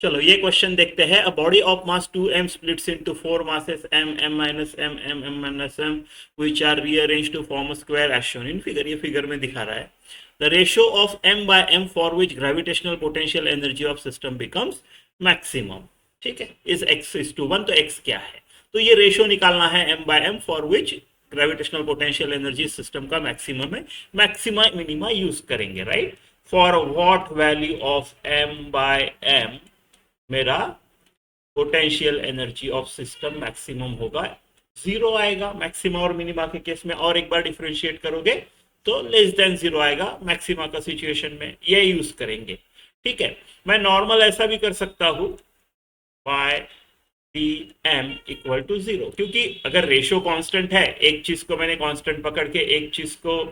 चलो ये क्वेश्चन देखते हैं। A body of mass 2m splits into 4 masses m, m minus m, m, m minus m, which are rearranged to form a square as shown in figure। ये figure में दिखा रहा है। The ratio of m by m for which gravitational potential energy of system becomes maximum। ठीक है, इस x is to 1, तो x क्या है? तो ये रेशियो निकालना है m by m for which gravitational potential energy system का मैक्सिमम है। मैक्सिमा मिनिमा यूज करेंगे, right. For what value of m by m मेरा potential energy of system maximum होगा, जीरो आएगा। मैक्सिमा और मिनिमा के केस में और एक बार डिफ्रेंशिएट करोगे तो लेस देन जीरो आएगा। मैक्सिमा का सिचुएशन में ये यूज करेंगे। ठीक है, मैं नॉर्मल ऐसा भी कर सकता हूं, by d m equal to zero, क्योंकि अगर रेशियो कांस्टेंट है, एक चीज को मैंने कांस्टेंट पकड़ के एक चीज को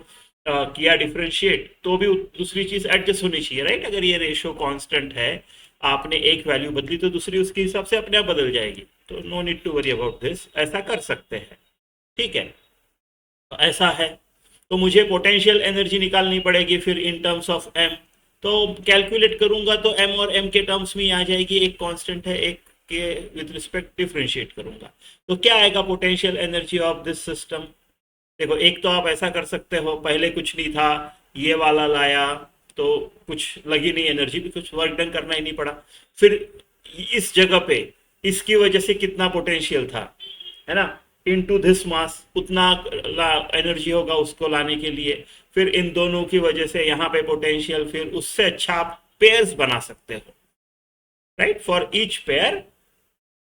किया डिफरेंशिएट, तो भी दूसरी चीज एडजस्ट होनी चाहिए, राइट। अगर ये रेशियो कांस्टेंट है, आपने एक वैल्यू बदली तो दूसरी उसके हिसाब से अपने आप बदल जाएगी। तो no need to worry about this, ऐसा कर सकते हैं। ठीक है, तो ऐसा है। तो मुझे पोटेंशियल एनर्जी निकालनी पड़ेगी फिर इन टर्म्स ऑफ एम। तो कैलकुलेट करूंगा तो एम और एम के टर्म्स में आ जाएगी। एक कांस्टेंट है, एक के विद रिस्पेक्ट डिफरेंशिएट करूंगा तो क्या आएगा potential energy of this system. देखो, एक तो आप ऐसा कर सकते हो, पहले कुछ नहीं था, ये वाला लाया तो कुछ लगी नहीं एनर्जी, भी कुछ वर्क डन करना ही नहीं पड़ा। फिर इस जगह पे इसकी वजह से कितना पोटेंशियल था, है ना, इनटू दिस मास उतना एनर्जी होगा उसको लाने के लिए। फिर इन दोनों की वजह से यहाँ पे पोटेंशियल, फिर उससे अच्छा आप पेयर्स बना सकते हो, राइट। फॉर ईच पेयर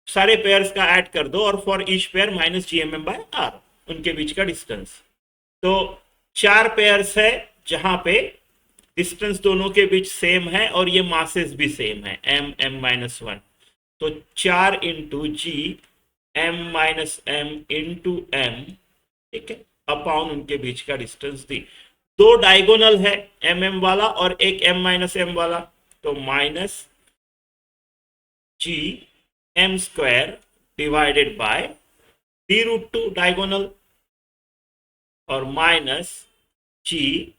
सारे पेयर्स का ऐड कर दो, और for each pair minus ji m m by r, उनके बीच का डिस्टेंस। तो चार पेयर्स है जहां पे डिस्टेंस दोनों के बीच सेम है और ये मासेस भी सेम है, एम एम माइनस वन। तो 4 into G m minus m into m, ठीक है, अपॉन उनके बीच का डिस्टेंस दी। दो डायगोनल है, एम एम वाला और एक एम माइनस एम वाला, तो minus ji m square divided by d root two diagonal, और माइनस जी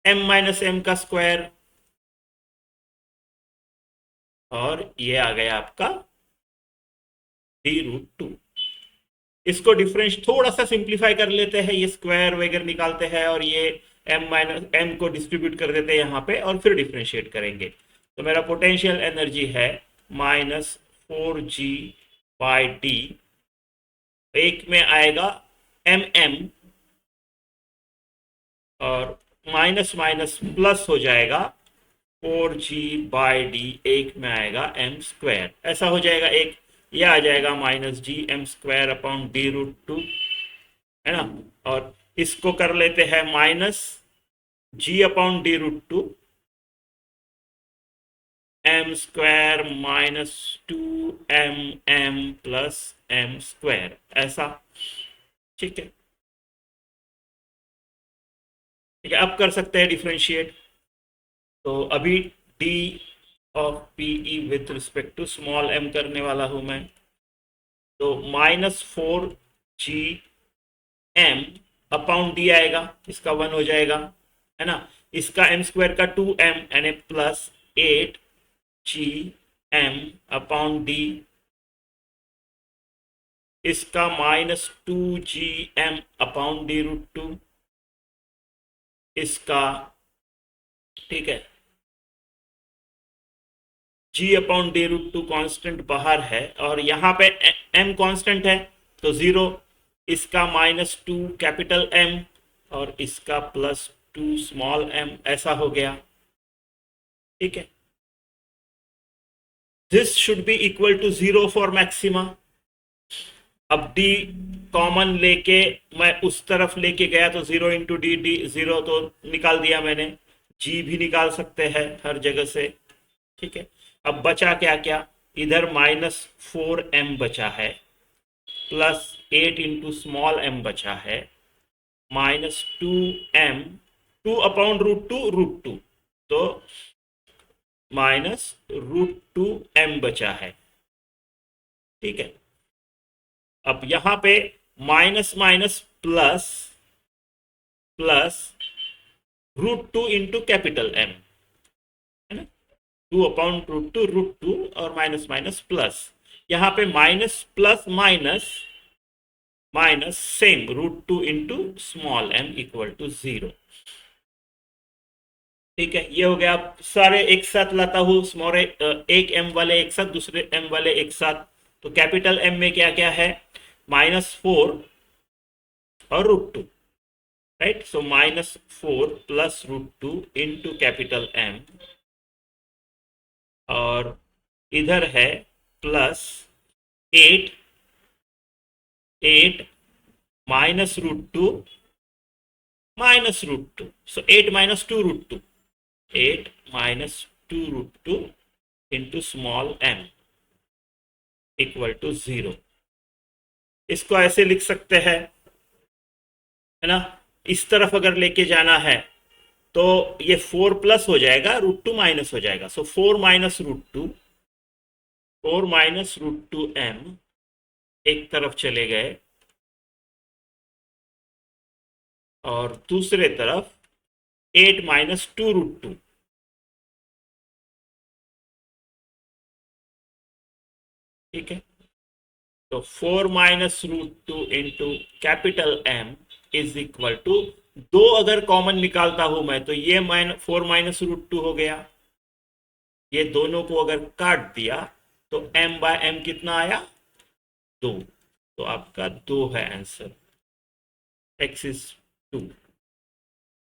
एम माइनस एम का स्क्वायर, और ये आ गया आपका डी रूट टू। इसको डिफरेंस थोड़ा सा सिंप्लीफाई कर लेते हैं, ये स्क्वायर वगैरह निकालते हैं और ये एम माइनस एम को डिस्ट्रीब्यूट कर देते हैं यहाँ पे, और फिर डिफ्रेंशिएट करेंगे। तो मेरा पोटेंशियल एनर्जी है माइनस 4g बाई डी, एक में आएगा एम एम, और माइनस माइनस प्लस हो जाएगा 4g बाई डी, एक में आएगा एम स्क्वायर, ऐसा हो जाएगा एक। ये आ जाएगा माइनस जी m square upon d root two, है ना। और इसको कर लेते हैं minus g upon d root two m square minus 2mm plus m square, ऐसा। ठीक है, ठीक है, अब कर सकते हैं डिफ्रेंशिएट। तो अभी d of PE with respect to small m करने वाला हूं मैं। तो minus 4g m upon D आएगा, इसका 1 हो जाएगा, है ना। इसका एम स्क्वायर का 2m यानी plus 8g m upon d, इसका minus 2g m upon d root two, इसका, ठीक है, g upon d root two constant बाहर है, और यहाँ पे एम कॉन्स्टेंट है तो जीरो, इसका माइनस 2 कैपिटल एम और इसका प्लस 2 स्मॉल एम, ऐसा हो गया। ठीक है, this should be equal to zero for maxima. अब डी कॉमन लेके मैं उस तरफ लेके गया तो zero into d, d zero तो निकाल दिया मैंने, जी भी निकाल सकते हैं हर जगह से। ठीक है, अब बचा क्या क्या, इधर माइनस 4m बचा है, प्लस 8 इंटू स्मॉल एम बचा है, minus 2m, 2 upon root two, तो माइनस √2m बचा है। ठीक है, अब यहां पे minus minus plus, plus √2 into capital M, है ना। 2/√2 और माइनस माइनस प्लस, यहाँ पे minus plus minus minus same √2 into small m equal to 0। ठीक है, ये हो गया। आप सारे एक साथ लाता हूं, स्मॉल एक m वाले एक साथ, दूसरे m वाले एक साथ। तो कैपिटल M में क्या क्या है, -4 और √2, right. So -4 plus √2 into capital M, और इधर है plus 8 -√2 -√2। So 8 -2 √2, 8 -2 √2 into small m equal to 0। इसको ऐसे लिख सकते हैं, है ना। इस तरफ अगर लेके जाना है तो ये 4 प्लस हो जाएगा, √2 माइनस हो जाएगा। सो 4 -√2, 4 -√2 m एक तरफ चले गए, और दूसरे तरफ 8 -2 √2। ठीक है, तो 4 -√2 into capital M is equal to, दो अगर कॉमन निकालता हूं मैं तो ये 4 -√2 हो गया। ये दोनों को अगर काट दिया तो m/m कितना आया, 2। तो आपका 2 है आंसर, x इज 2।